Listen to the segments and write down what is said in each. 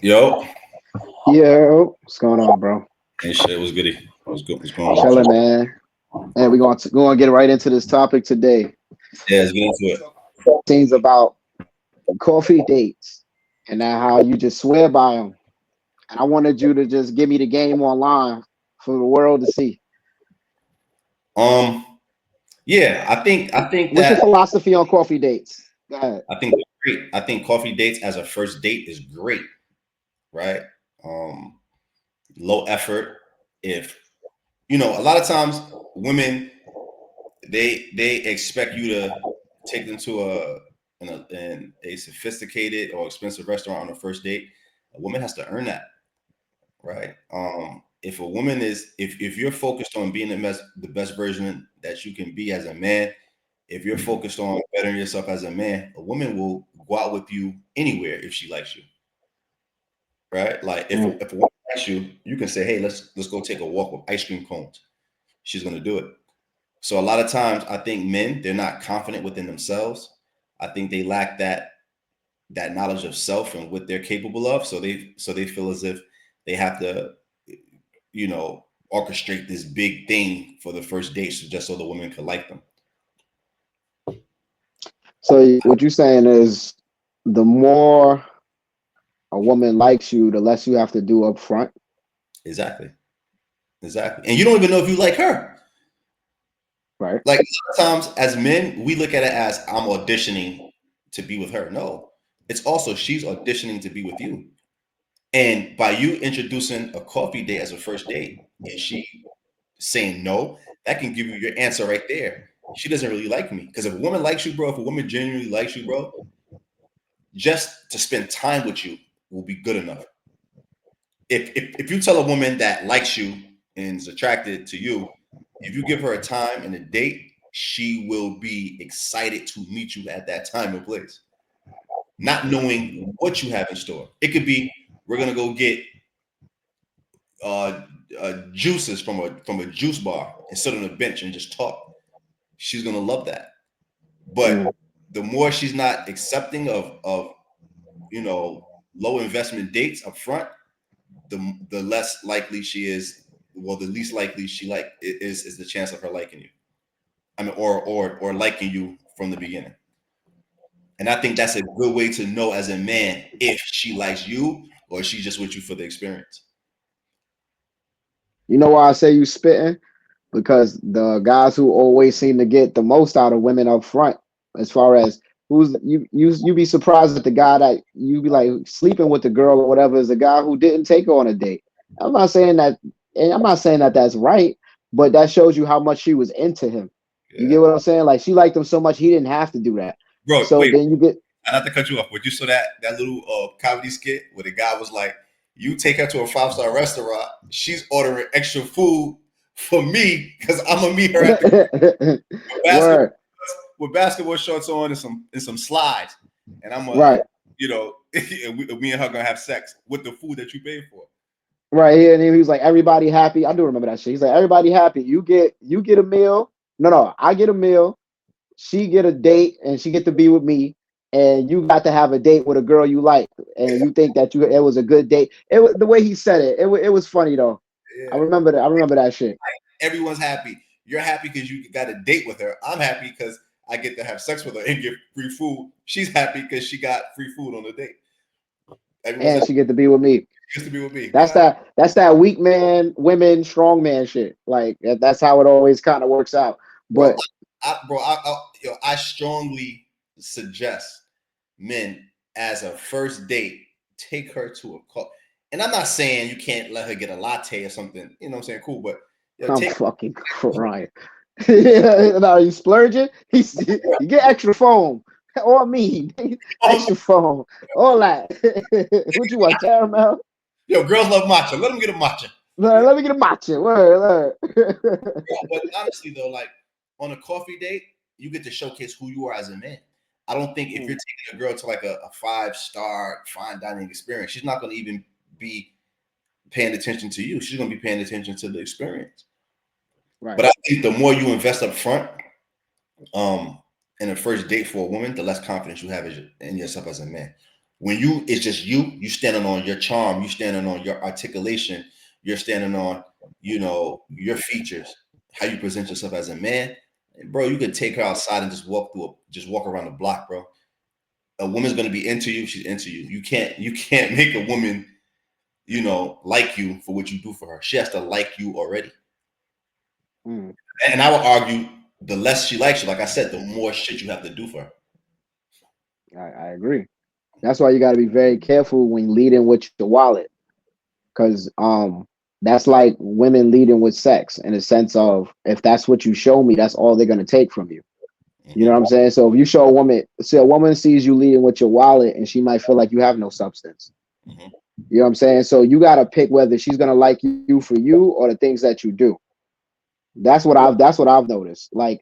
Yo. Yo, what's going on, bro? Hey, shit, was goody. What's good? What's going on with Chilling, you? man. And we're going to get right into this topic today. Yeah, let's get into it. Things about coffee dates and now how you just swear by them. And I wanted you to just give me the game online for the world to see. Um, yeah, I think What's your that philosophy on coffee dates? Go ahead. I think it's great. I think coffee dates as a first date is great, right? Um, Low effort. If a lot of times women they expect you to take them to a sophisticated or expensive restaurant on a first date. A woman has to earn that, right? If a woman is if you're focused on being the best version that you can be as a man, if you're focused on bettering yourself as a man, a woman will go out with you anywhere if she likes you, right? Like Mm. if a woman likes you, you can say, hey, let's go take a walk with ice cream cones. She's gonna do it. So a lot of times I think men, they're not confident within themselves. I think they lack that knowledge of self and what they're capable of. So they feel as if they have to orchestrate this big thing for the first date, so just so the woman could like them. So what you're saying is the more a woman likes you, the less you have to do up front, Exactly, exactly. And you don't even know if you like her. right? Like sometimes as men, we look at it as I'm auditioning to be with her. No, it's also she's auditioning to be with you. And by you introducing a coffee date as a first date, and she saying no, that can give you your answer right there. She doesn't really like me. Because if a woman likes you, bro, if a woman genuinely likes you, bro, just to spend time with you will be good enough. If you tell a woman that likes you and is attracted to you, if you give her a time and a date, she will be excited to meet you at that time and place, not knowing what you have in store. It could be we're gonna go get uh, juices from a juice bar and sit on a bench and just talk. She's gonna love that. But Mm. the more she's not accepting of you know low investment dates up front, the less likely she is. Well, the least likely she is the chance of her liking you. I mean, or liking you from the beginning. And I think that's a good way to know as a man if she likes you or she's just with you for the experience. You know why I say you spitting? Because the guys who always seem to get the most out of women up front, as far as who's you be surprised that the guy that you be like sleeping with the girl or whatever is the guy who didn't take her on a date. I'm not saying that, and I'm not saying that that's right, but that shows you how much she was into him. You get Yeah, what I'm saying? Like she liked him so much he didn't have to do that. bro. So Wait, then you get not to cut you off, but you saw that little comedy skit where the guy was like, "You take her to a 5-star restaurant, she's ordering extra food for me because I'm gonna meet her at the basketball word, with basketball shorts on and some slides, and right. you know, me and her gonna have sex with the food that you paid for." Right here, and he was like, "Everybody happy." I do remember that shit. He's like, "Everybody happy. You get a meal. No, I get a meal. She get a date, and she get to be with me. And you got to have a date with a girl you like, and you think that it was a good date. It was the way he said it. It was funny though. I Yeah, remember that. I remember that shit. everyone's happy. You're happy because you got a date with her. I'm happy because I get to have sex with her and get free food. She's happy because she got free food on the date. Everyone's And happy. she get to be with me. She gets to be with me. That's God, that weak man, women, strong man shit. Like that's how it always kind of works out. bro, But I strongly suggest men as a first date take her to a call. And I'm not saying you can't let her get a latte or something. You know what I'm saying? Cool, but I'm take. fucking crying. Yeah, now you splurging. You get extra foam or me, Um, extra foam, all that. What you want, caramel? girls love matcha. Let them get a matcha. Yeah, Let me get a matcha. Word. but honestly though, like on a coffee date, you get to showcase who you are as a man. I don't think if you're Mm, taking a girl to like a 5-star fine dining experience, she's not going to even be paying attention to you. She's going to be paying attention to the experience. right. But I think the more you invest up front, um, in a first date for a woman, the less confidence you have in yourself as a man. When it's just you standing on your charm, you standing on your articulation, you're standing on, your features, how you present yourself as a man, bro. You could take her outside and just walk around the block, bro. A woman's gonna be into you. She's into you. You can't make a woman, like you for what you do for her. She has to like you already. Mm, And I would argue the less she likes you, like I said, the more shit you have to do for her. I agree. That's why you got to be very careful when leading with your wallet, because that's like women leading with sex in a sense of, if that's what you show me, that's all they're gonna take from you. You know Hmm. what I'm saying? So if you show a woman, see a woman sees you leading with your wallet, and she might feel like you have no substance. Hmm. You know what I'm saying? So you got to pick whether she's gonna like you for you or the things that you do. That's what I've noticed. Like,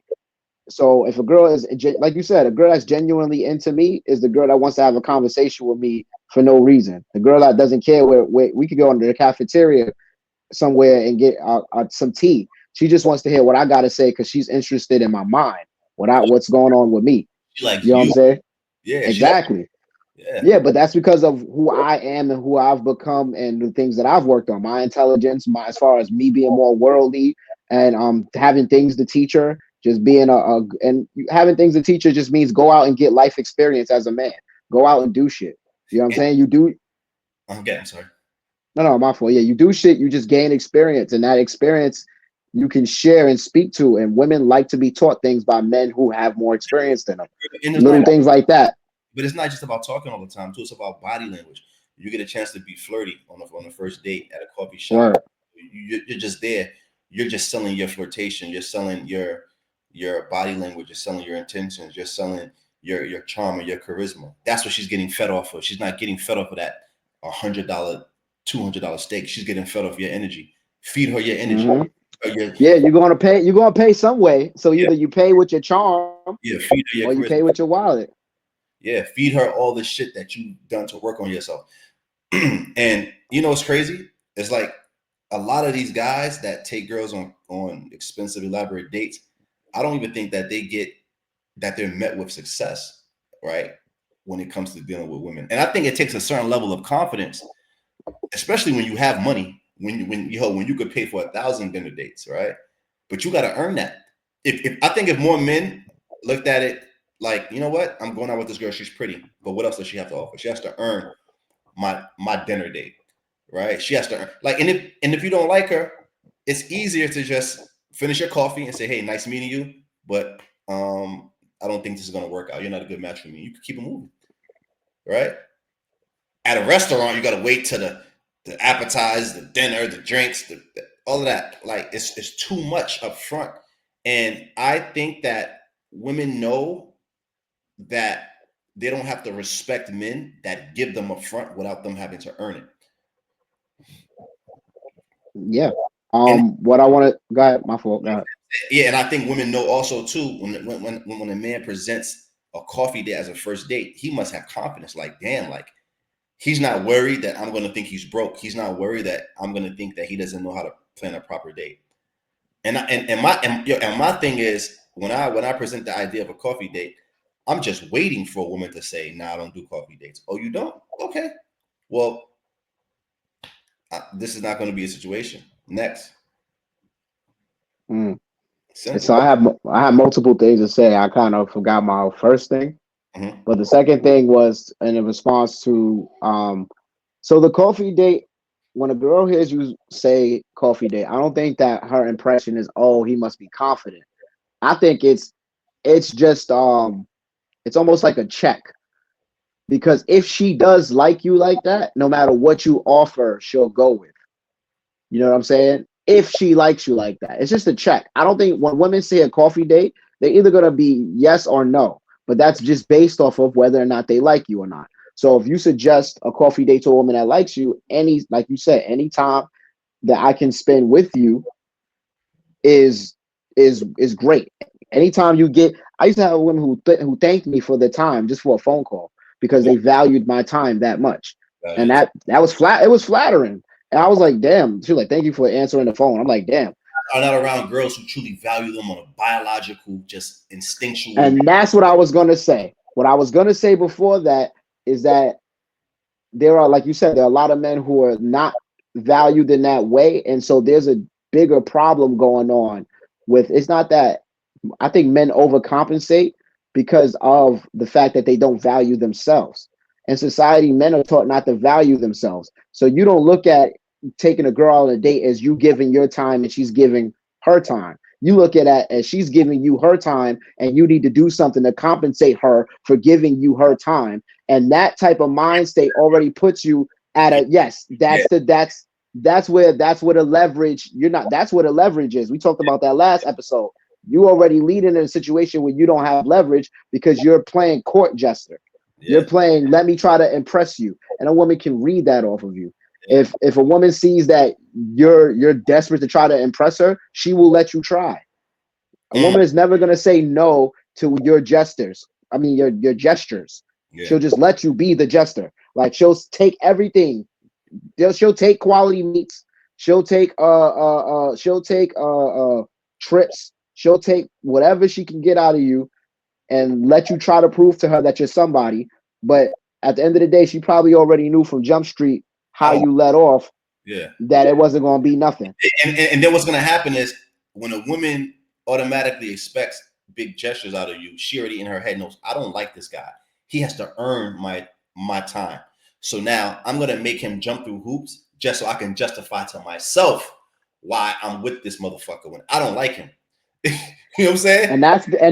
so if a girl is, like you said, a girl that's genuinely into me is the girl that wants to have a conversation with me for no reason. The girl that doesn't care where we could go into the cafeteria somewhere and get some tea. She just wants to hear what I got to say because she's interested in my mind, what's going on with me. She likes You know what I'm you. saying? Yeah, she likes. Exactly. Yeah. Yeah, but that's because of who I am and who I've become and the things that I've worked on. My intelligence, my as far as me being more worldly and having things to teach her, just being and having things to teach her just means go out and get life experience as a man. Go out and do shit. You know what I'm And, saying? You do okay, I'm sorry. no, my fault. Yeah, you do shit, you just gain experience, and that experience you can share and speak to. And women like to be taught things by men who have more experience than them. And there's Little not, things like that. but it's not just about talking all the time too. It's about body language. You get a chance to be flirty on the first date at a coffee shop. Word. You're just there. You're just selling your flirtation. You're selling your body language. You're selling your intentions. You're selling your charm and your charisma. That's what she's getting fed off of. She's not getting fed off of that $100, $200 steak. She's getting fed off your energy. Feed her your energy. Hmm. Your, Yeah, you're gonna pay. You're gonna pay some way. So yeah, either you pay with your charm yeah. Feed or her you your pay with charisma. your wallet. Yeah, feed her all the shit that you've done to work on yourself. And you know what's crazy? It's like a lot of these guys that take girls on expensive, elaborate dates. I don't even think that they're met with success, right? When it comes to dealing with women, and I think it takes a certain level of confidence, especially when you have money, when you could pay for 1,000 dinner dates, right? But you got to earn that. If I think if more men looked at it like, you know what, I'm going out with this girl, she's pretty, but what else does she have to offer? She has to earn my dinner date, right? She has to earn, like, and if you don't like her, it's easier to just finish your coffee and say, hey, nice meeting you, but I don't think this is gonna work out. You're not a good match for me. You can keep it moving, right? At a restaurant, you gotta wait to the appetizer, the dinner, the drinks, all of that. Like it's too much up front. And I think that women know that they don't have to respect men that give them up front without them having to earn it. Yeah. And What I want to go ahead. My fault. Go ahead. yeah, and I think women know also too when a man presents a coffee date as a first date, he must have confidence. Like, damn, like he's not worried that I'm going to think he's broke. He's not worried that I'm going to think that he doesn't know how to plan a proper date. And my thing is when I present the idea of a coffee date, I'm just waiting for a woman to say, "Nah, I don't do coffee dates." Oh, you don't? Okay. Well, this is not going to be a situation. Next, Mm. And simple. so I have multiple things to say. I kind of forgot my first thing, Hmm. but the second thing was in response to so the coffee date. When a girl hears you say coffee date, I don't think that her impression is, oh, he must be confident. I think it's just it's almost like a check, because if she does like you like that, no matter what you offer, she'll go with. You know what I'm saying? If she likes you like that, it's just a check. I don't think when women say a coffee date, they're either gonna be yes or no, but that's just based off of whether or not they like you or not. So if you suggest a coffee date to a woman that likes you, like you said, any time that I can spend with you is is great. Anytime you get, I used to have women who thanked me for the time just for a phone call because they valued my time that much, and Values. that was flat. It was flattering, and I was like, damn. She was like, thank you for answering the phone. I'm like, damn. Are not around girls who truly value them on a biological, just instinctual. And that's what I was gonna say. What I was gonna say before that is that there are, like you said, there are a lot of men who are not valued in that way, and so there's a bigger problem going on with. It's not that I think men overcompensate because of the fact that they don't value themselves. In society, men are taught not to value themselves. So you don't look at taking a girl on a date as you giving your time and she's giving her time. You look at it as she's giving you her time and you need to do something to compensate her for giving you her time. And that type of mind state already puts you at a yes, Yeah, that's where the leverage, you're not, that's where the leverage is. We talked about that last episode. You already lead in a situation where you don't have leverage because you're playing court jester. You're yeah, playing, let me try to impress you. And a woman can read that off of you. yeah. If a woman sees that you're desperate to try to impress her, she will let you try. A Mm, woman is never gonna say no to your gestures. I mean your gestures. yeah. She'll just let you be the jester. Like she'll take everything. She'll take quality meats. She'll take trips. She'll take whatever she can get out of you and let you try to prove to her that you're somebody. But at the end of the day, she probably already knew from Jump Street how Oh, you let off yeah. that it wasn't going to be nothing. And then what's gonna happen is when a woman automatically expects big gestures out of you, she already in her head knows I don't like this guy. He has to earn my time. So now I'm gonna make him jump through hoops just so I can justify to myself why I'm with this motherfucker when I don't like him. You know what I'm saying? And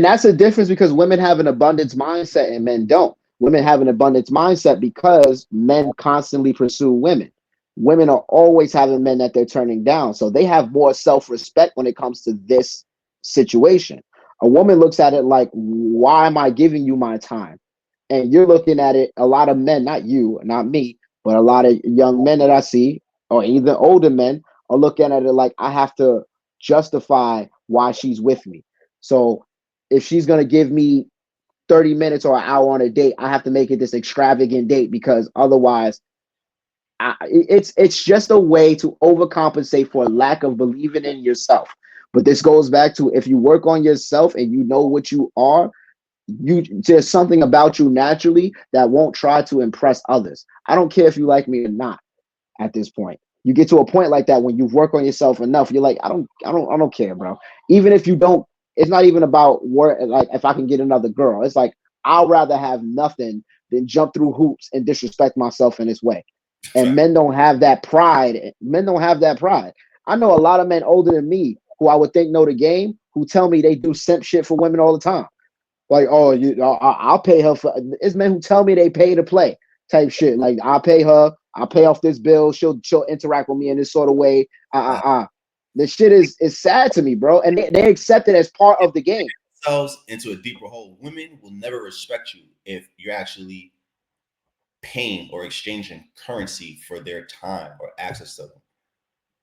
that's the difference because women have an abundance mindset and men don't. Women have an abundance mindset because men constantly pursue women. Women are always having men that they're turning down. So they have more self-respect when it comes to this situation. A woman looks at it like, why am I giving you my time? And you're looking at it, a lot of men, not you, not me, but a lot of young men that I see, or even older men, are looking at it like I have to justify why she's with me. So if she's gonna give me 30 minutes or an hour on a date, I have to make it this extravagant date because otherwise it's just a way to overcompensate for a lack of believing in yourself. But this goes back to if you work on yourself and you know what you are, you there's something about you naturally that won't try to impress others. I don't care if you like me or not at this point. You get to a point like that when you've worked on yourself enough, you're like, I don't care, bro. Even if you don't, it's not even about work, like if I can get another girl. It's like I'll rather have nothing than jump through hoops and disrespect myself in this way. And Fact. men don't have that pride. Men don't have that pride. I know a lot of men older than me who I would think know the game who tell me they do simp shit for women all the time. Like, oh, I'll pay her for. It's men who tell me they pay to play type shit. Like, I'll pay her. I'll pay off this bill. She'll interact with me in this sort of way. This shit is sad to me, bro. And they accept it as part of the game. Themselves into a deeper hole. Women will never respect you if you're actually paying or exchanging currency for their time or access to them.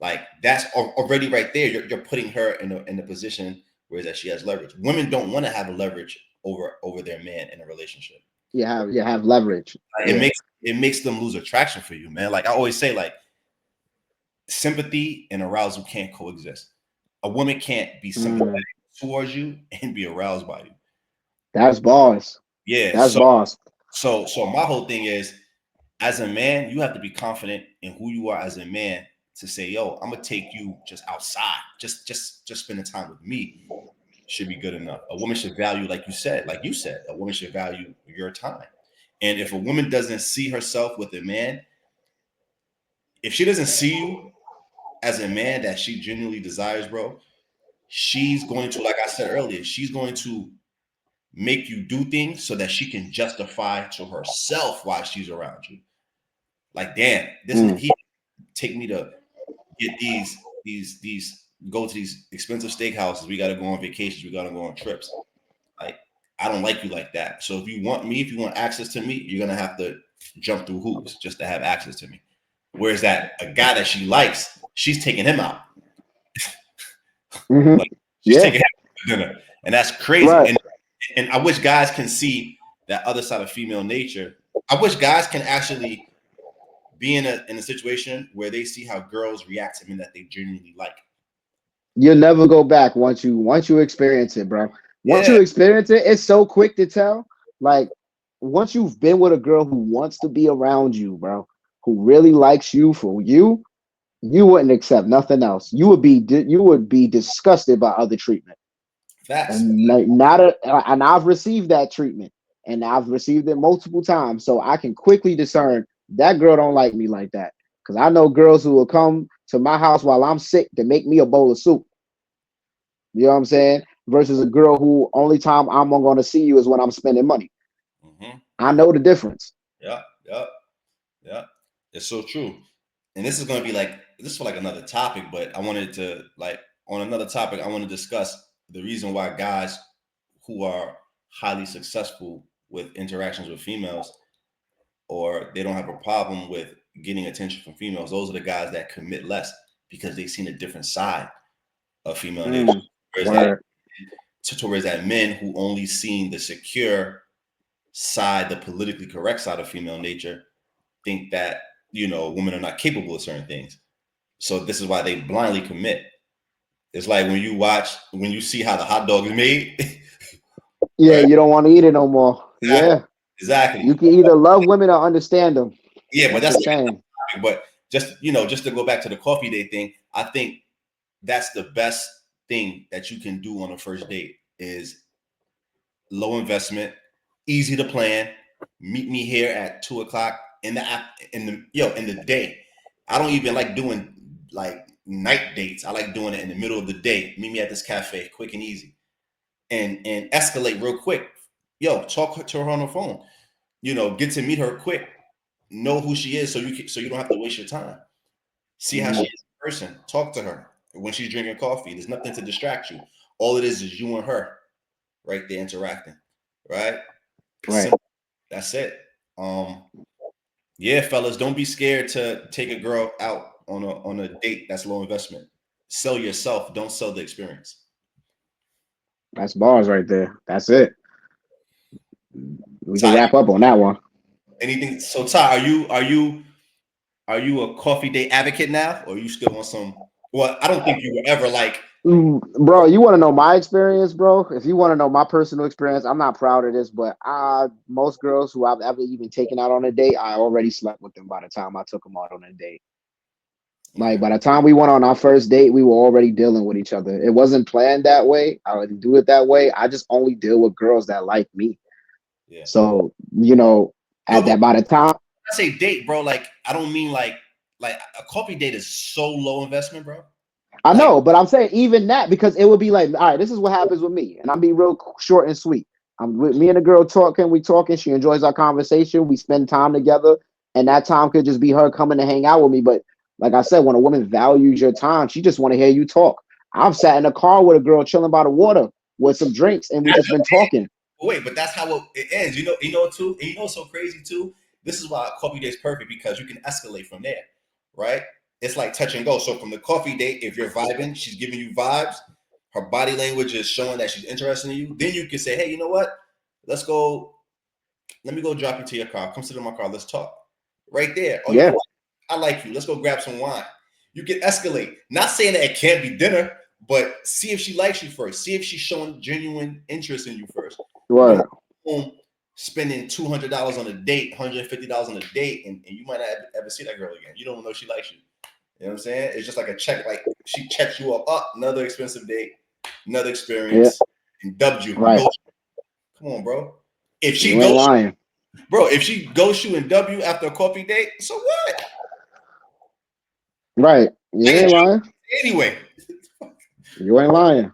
Like that's already right there. You're putting her in a position where that she has leverage. Women don't want to have a leverage over their man in a relationship. You have leverage. Like, Yeah. it makes them lose attraction for you, man. Like I always say, like sympathy and arousal can't coexist. A woman can't be sympathetic Mm, towards you and be aroused by you. that's boss. Yeah. That's So boss. so my whole thing is as a man, you have to be confident in who you are as a man to say, yo, I'm gonna take you just outside. Just spending time with me should be good enough. A woman should value, like you said, a woman should value your time. And if a woman doesn't see herself with a man, if she doesn't see you as a man that she genuinely desires, bro, she's going to, like I said earlier, she's going to make you do things so that she can justify to herself why she's around you. Like, damn, this Mm. he take me to get these go to these expensive steakhouses. We got to go on vacations. We got to go on trips. Like I don't like you like that. So if you want me, if you want access to me, you're gonna have to jump through hoops just to have access to me. Whereas that a guy that she likes, she's taking him out. Hmm. Like she's Yeah. taking him to dinner, and that's crazy. Right. And I wish guys can see that other side of female nature. I wish guys can actually be in a situation where they see how girls react to men that they genuinely like. You'll never go back once you experience it, bro. Once Yeah, you experience it, it's so quick to tell. Like once you've been with a girl who wants to be around you, bro, who really likes you for you, you wouldn't accept nothing else. You would be disgusted by other treatment. Facts. And like, not a, and I've received that treatment, and I've received it multiple times, so I can quickly discern that girl don't like me like that. Because I know girls who will come to my house while I'm sick to make me a bowl of soup. You know what I'm saying? Versus a girl who only time I'm going to see you is when I'm spending money. I know the difference. Yeah, yeah, yeah. It's so true. And this is going to be like this for like another topic, but I wanted to like on another topic. I want to discuss the reason why guys who are highly successful with interactions with females, or they don't have a problem with getting attention from females. Those are the guys that commit less because they've seen a different side of female nature. Whereas that Word. towards that men who only seen the secure side, the politically correct side of female nature, think that women are not capable of certain things. So this is why they blindly commit. It's like when you see how the hot dog is made, Yeah, right? you don't want to eat it no more. Exactly. Yeah. Exactly. You can either love women or understand them. Yeah, but That's the that's like saying. a topic. But just to go back to the coffee date thing, I think that's the best thing that you can do on a first date is low investment, easy to plan. Meet me here at 2 o'clock in the app in the day. I don't even like doing like night dates. I like doing it in the middle of the day. Meet me at this cafe, quick and easy, and escalate real quick. Talk to her on the phone. Get to meet her quick. Know who she is, so you don't have to waste your time. See how she Mhm. is in person. Talk to her when she's drinking coffee. There's nothing to distract you. All it is you and her right there interacting. Right? Right. Simple. That's it. Yeah, fellas, don't be scared to take a girl out on a date that's low investment. Sell yourself, don't sell the experience. That's bars right there. That's it. We can Ty, wrap up on that one. anything? So Ty, are you a coffee date advocate now, or are you still on some? Well, I don't think you were ever like. Bro, you want to know my experience, bro? If you want to know my personal experience, I'm not proud of this, but most girls who I've ever even taken out on a date, I already slept with them by the time I took them out on a date. Like Okay. by the time we went on our first date, we were already dealing with each other. It wasn't planned that way. I wouldn't do it that way. I just only deal with girls that like me. Yeah. So, No, at but that by the time I say date, bro, like I don't mean like a coffee date is so low investment, bro. I Like know, but I'm saying even that because it would be like, all right, this is what happens with me, and I'm be real short and sweet. I'm with me and the girl talking, we talking. She enjoys our conversation. We spend time together, and that time could just be her coming to hang out with me. But like I said, when a woman values your time, she just want to hear you talk. I've sat in a car with a girl chilling by the water with some drinks, and we just been talking. wait, but that's how it ends. Too. And what's so crazy too? This is why a coffee date is perfect because you can escalate from there, right? It's like touch and go. So from the coffee date, if you're vibing, she's giving you vibes. Her body language is showing that she's interested in you. Then you can say, hey, you know what? Let's go. Let me go drop you to your car. Come sit in my car. Let's talk. Right there. Oh, you know Yeah, what? I like you. Let's go grab some wine. You can escalate. Not saying that it can't be dinner, but see if she likes you first. See if she's showing genuine interest in you first. You don't right. home spending $200 on a date, $150 on a date, and you might not ever see that girl again. You don't know she likes you. You know what I'm saying? It's just like a check. Like she checks you up. Another expensive date, another Yeah, experience, and dubbed you. right. Come on, bro. If she You ain't goes, lying. bro, if she ghosts you and W after a coffee date, so what? Right. You I ain't get lying. you anyway. You ain't lying.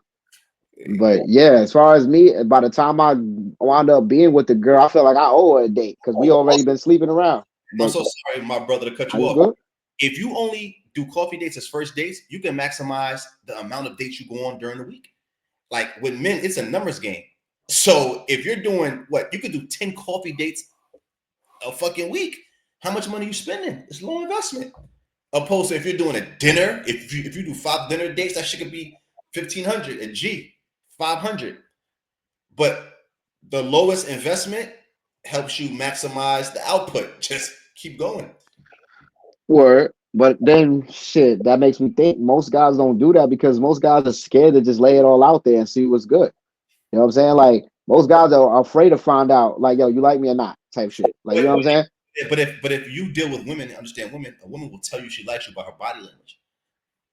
But yeah, as far as me, by the time I wound up being with the girl, I felt like I owe her a date because we already been sleeping around. I'm But so sorry, my brother, to cut I you was off. good. If you only do coffee dates as first dates, you can maximize the amount of dates you go on during the week. Like with men, it's a numbers game. So if you're doing what you could do 10 coffee dates a fucking week, how much money you spending? It's low investment. Opposed to if you're doing a dinner, if you do 5 dinner dates, that shit could be 1,500 a G, 500. But the lowest investment helps you maximize the output. Just keep going. Word. But then shit, that makes me think most guys don't do that because most guys are scared to just lay it all out there and see what's good. You know what I'm saying? Like most guys are afraid to find out, like, yo, you like me or not, type shit. Like, you know what I'm saying? But if you deal with women and understand women, a woman will tell you she likes you by her body language.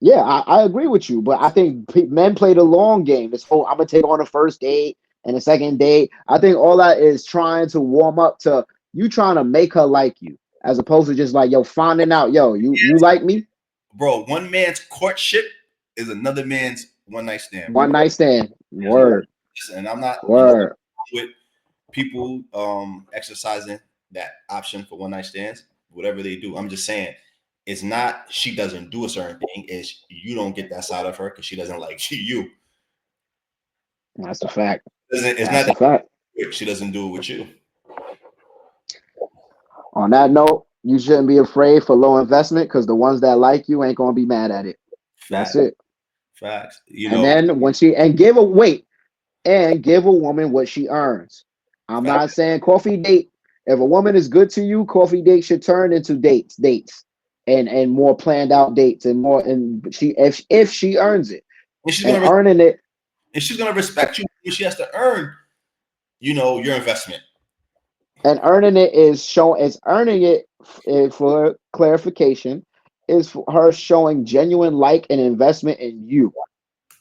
Yeah, I agree with you, but I think men play the long game. This whole I'm gonna take on a first date and a second date. I think all that is trying to warm up to you trying to make her like you, as opposed to just like yo finding out, yo, you like me. Bro, one man's courtship is another man's one night stand, bro. One night stand. There's no, Word, listen, and I'm not, nothing word. with people exercising that option for one night stands, whatever they do. I'm just saying, it's not she doesn't do a certain thing, it's you don't get that side of her because she doesn't like you. That's a fact. It's not That's a that fact. she doesn't do it with you. On that note, you shouldn't be afraid for low investment because the ones that like you ain't gonna be mad at it. That's Facts, it. facts. And then when she and give a wait and give a woman what she earns. I'm not facts. saying coffee date. If a woman is good to you, coffee date should turn into dates, and more planned out dates and more. And she if she earns it And she's and gonna earning it respect you when she has to earn, your investment. and earning it is show is earning it for clarification is for her showing genuine like and investment in you.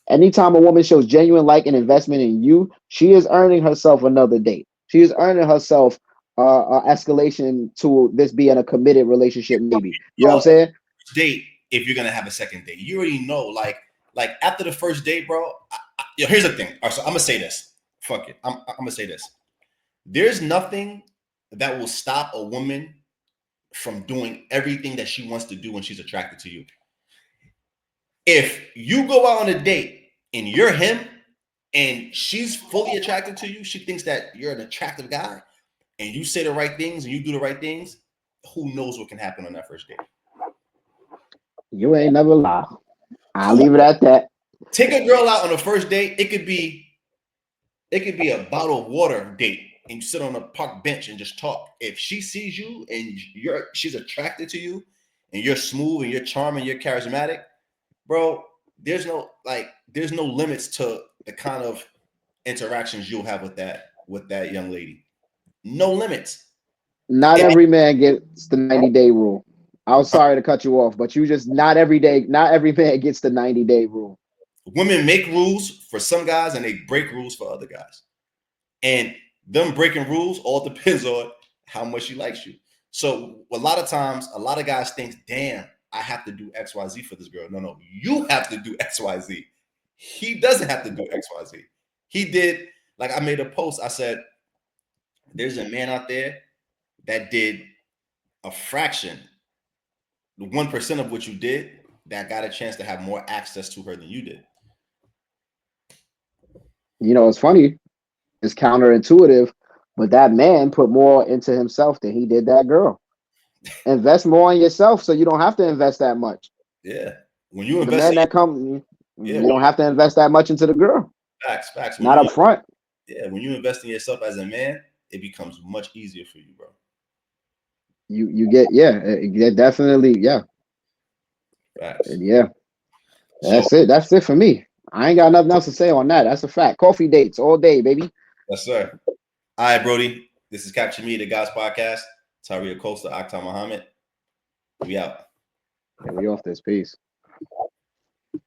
Anytime a woman shows genuine like and investment in you, she is earning herself another date. She is earning herself escalation to this being a committed relationship. Maybe you know what I'm No saying. date if you're gonna have a second date. You already know, like after the first date, bro. Here's the thing. All right, so I'm gonna say this. Fuck it. I'm gonna say this. There's nothing that will stop a woman from doing everything that she wants to do when she's attracted to you. If you go out on a date and you're him and she's fully attracted to you, she thinks that you're an attractive guy, and you say the right things and you do the right things, who knows what can happen on that first date? You ain't never lie. I'll Who leave it at that. take a girl out on a first date? It could be a bottle of water date, and you sit on a park bench and just talk. If she sees you and she's attracted to you, and you're smooth and you're charming, you're charismatic, bro. There's no limits to the kind of interactions you'll have with that young lady. No limits. Not And every man gets the 90-day rule. I was sorry to cut you off, but you just not every day. Not every man gets the 90-day rule. women make rules for some guys and they break rules for other guys. And them breaking rules all depends on how much she likes you. So a lot of times, a lot of guys think, damn, I have to do XYZ for this girl. No, you have to do XYZ. He doesn't have to do XYZ. He did, like I made a post. I said, there's a man out there that did a fraction, the 1% of what you did, that got a chance to have more access to her than you did. You know, it's funny. It's counterintuitive, but that man put more into himself than he did that girl. Invest more in yourself so you don't have to invest that much. Yeah. When you The invest man in that comes, yeah, you don't have to invest that much into the girl. facts. Not up front. When you invest in yourself as a man, it becomes much easier for you, bro. You get definitely Facts. yeah. So That's it for me. I ain't got nothing else to say on that. That's a fact. Coffee dates all day, baby. yes, sir. All right, Brody. This is Capture Me, the Guys Podcast. Taria Costa, Akhtar Muhammad. We out. Yeah, we off this piece.